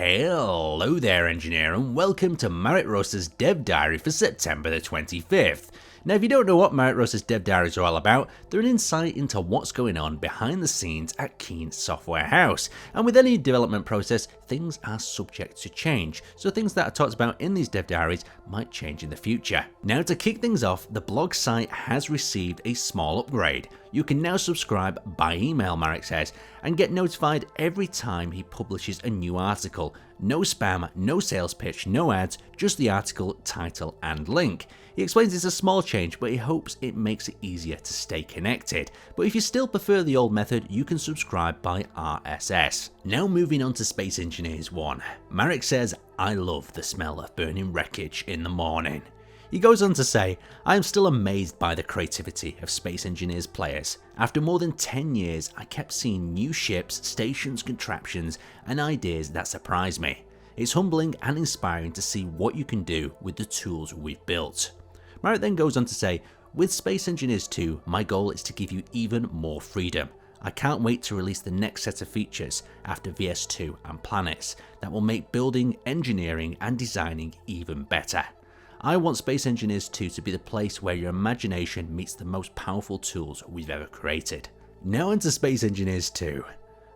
Hello there engineer and welcome to Marek Dev Diary for September the 25th. Now if you don't know what Marek Dev Diaries are all about, they're an insight into what's going on behind the scenes at Keen Software House. And with any development process, things are subject to change, so things that are talked about in these Dev Diaries might change in the future. Now to kick things off, the blog site has received a small upgrade. You can now subscribe by email, Marek says, and get notified every time he publishes a new article. No spam, no sales pitch, no ads, just the article, title and link. He explains it's a small change, but he hopes it makes it easier to stay connected. But if you still prefer the old method, you can subscribe by RSS. Now moving on to Space Engineers 1. Marek says, I love the smell of burning wreckage in the morning. He goes on to say, I am still amazed by the creativity of Space Engineers players. After more than 10 years, I kept seeing new ships, stations, contraptions, and ideas that surprise me. It's humbling and inspiring to see what you can do with the tools we've built. Marek then goes on to say, with Space Engineers 2, my goal is to give you even more freedom. I can't wait to release the next set of features after VS2 and Planets that will make building, engineering, and designing even better. I want Space Engineers 2 to be the place where your imagination meets the most powerful tools we've ever created. Now into Space Engineers 2.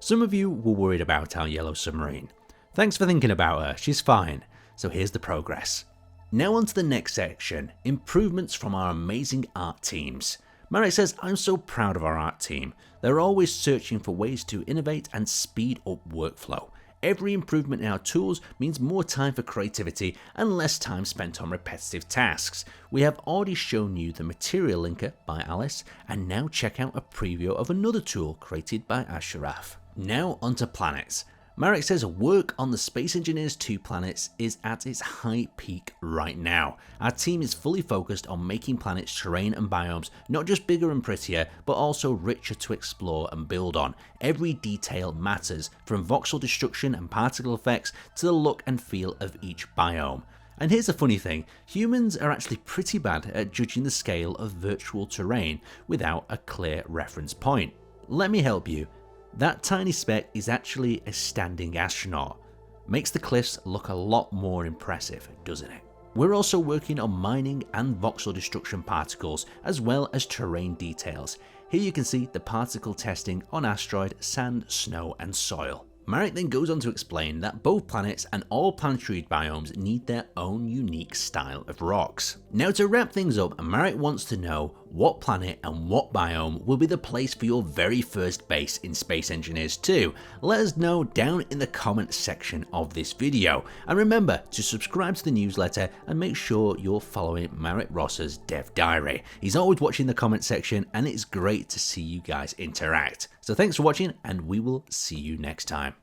Some of you were worried about our yellow submarine. Thanks for thinking about her, she's fine. So here's the progress. Now on to the next section, improvements from our amazing art teams. Marek says, I'm so proud of our art team. They're always searching for ways to innovate and speed up workflow. Every improvement in our tools means more time for creativity and less time spent on repetitive tasks. We have already shown you the material linker by Alice, and now check out a preview of another tool created by Ashraf. Now onto planets. Marek says work on the Space Engineers 2 planets is at its high peak right now. Our team is fully focused on making planets, terrain and biomes not just bigger and prettier, but also richer to explore and build on. Every detail matters, from voxel destruction and particle effects to the look and feel of each biome. And here's a funny thing, humans are actually pretty bad at judging the scale of virtual terrain without a clear reference point. Let me help you. That tiny speck is actually a standing astronaut. Makes the cliffs look a lot more impressive, doesn't it? We're also working on mining and voxel destruction particles, as well as terrain details. Here you can see the particle testing on asteroid, sand, snow and soil. Marek then goes on to explain that both planets and all planetary biomes need their own unique style of rocks. Now to wrap things up, Marek wants to know what planet and what biome will be the place for your very first base in Space Engineers 2. Let us know down in the comments section of this video. And remember to subscribe to the newsletter and make sure you're following Marek Dev Diary. He's always watching the comment section and it's great to see you guys interact. So thanks for watching and we will see you next time.